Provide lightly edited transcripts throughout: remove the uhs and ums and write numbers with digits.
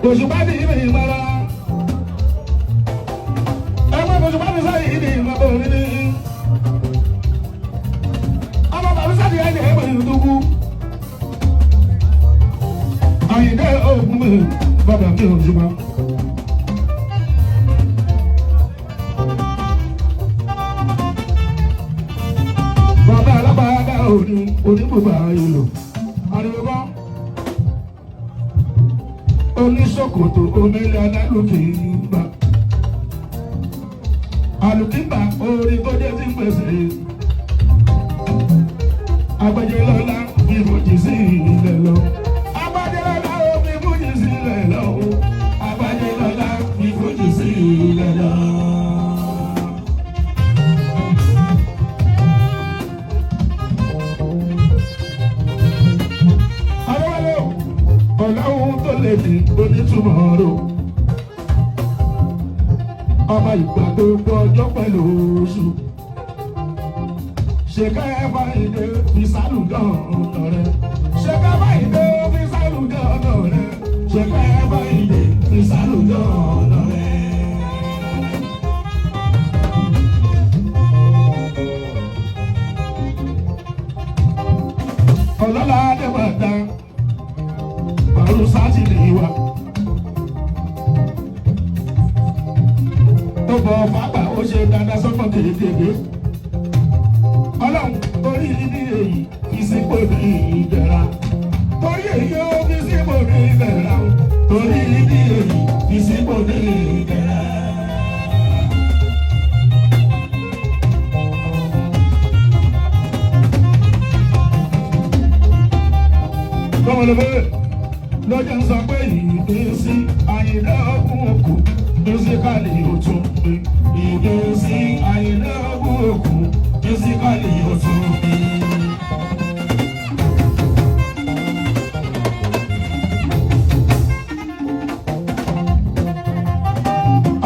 Osupa ní ìmọ̀ ìmọ̀ra. Ẹgbẹ́ Osupa ní Saheed ìmọ̀ òní ní. Ọmọ bàbá sáà ti ẹni ẹgbẹ́ ìdúgbò. Àyìndé Ohun mi bàbá mi Osupa. Bàbá alábàádá oníbùbà ìlú. Àdìgbò oníṣòkòtò onílé alálùkìmbà. Àlùkìmbà orí tó dé tí ń pèsè. Agbẹjọ́lọ́lá ìbòjì sí ilẹ̀ lọ. Agbẹjọ́lọ́lá ìbòjì sí ilẹ̀ lọ. Agbẹjọ́lọ́lá ìbòjì sí ilẹ̀ lọ. Adewale ọ̀làwùn tó lè di onítùmọ̀ rò. Ọba ìgbà gbogbo ọjọ́ pẹ̀lú oṣù. Ṣèkà ẹ̀fà ìdè fi sálùdọ̀ ọ̀nà rẹ̀. Ṣèkà ẹ̀fà ìdè fi sálùdọ̀ ọ̀nà rẹ̀. Ṣèkà ẹ̀fà ìdè fi sálùdọ̀ ọ̀nà rẹ̀. Ọlọ́lá Adéwàdá ọ̀run sáàtì lè wá. Tó bọ̀ fàgbà ó ṣe dáadáa sọ́kàn kékeré. Ọlọ́run orí ní èyí ìsìnkú ní ìdẹ̀ra. Torí èyí ó fi sípò ní ìdẹ̀ra. Torí ní èyí ìsìnkú ní ìdẹ̀ra. Lọ́wọ́lọ́wọ́ lọ́jọ́ ń sọ pé ìgbésí Àyìndé Ohun òkú mùsíkàlì òtún mi. Ìgbésí Àyìndé Ohun òkú mùsíkàlì òtún mi.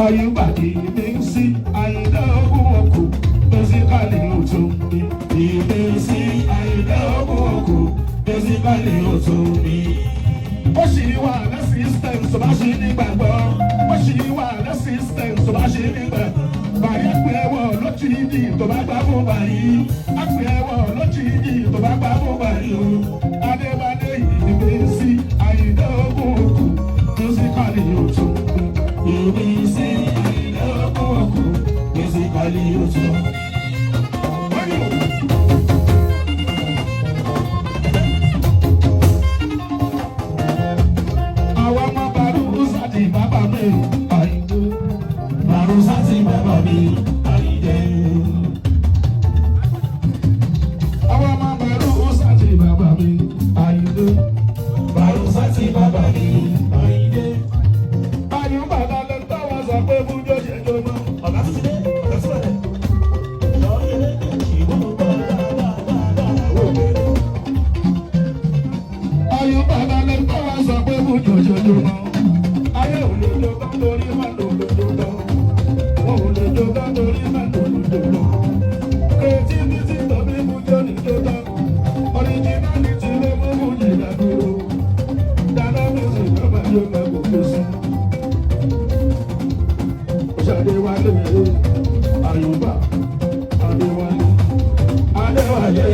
Ayuba ìgbésí Àyìndé Ohun òkú mùsíkàlì òtún mi. Ìgbésí Àyìndé Ohun òkú mùsíkàlì òtún mi. Ó ṣì wà ní system tó bá ṣe nígbàgbọ́. Ó ṣì wà ní system tó bá ṣe nígbàgbọ́. Bàrí àpè ẹ̀wọ̀ lójú ìdí tó bá gbá fún bàrí. Àpè ẹ̀wọ̀ lójú ìdí tó bá gbá fún bàrí o. Adéwálé ìgbésí Àyìndé Ohun òkú mùsíkàlì òtún. Ìgbésí Àyìndé Ohun òkú mùsíkàlì òtún. Adewale, Ayuba, Adewale, Adewale,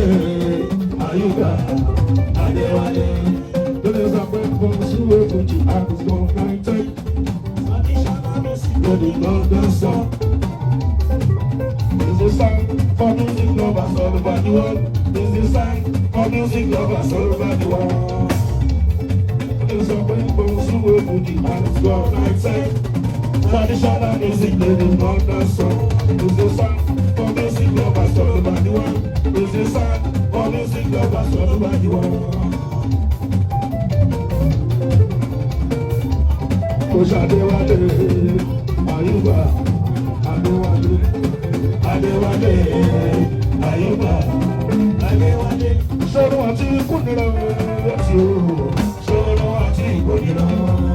Ayuba, Adewale. There's a friend from Suwe, which I was going to take. Let it love the song. This is a song for music lovers all over the world. This is a song for music lovers all over the world. There's a friend from Suwe, which I was going to take. Traditional music, they do not dance song. This is a song for music lovers all over the world. This is a song for music lovers all over the world. Adewale, Ayuba, Adewale, Adewale, Ayuba, Adewale. Sọ̀rọ̀ àti kúndìrán, sọ̀rọ̀ àti kúndìrán.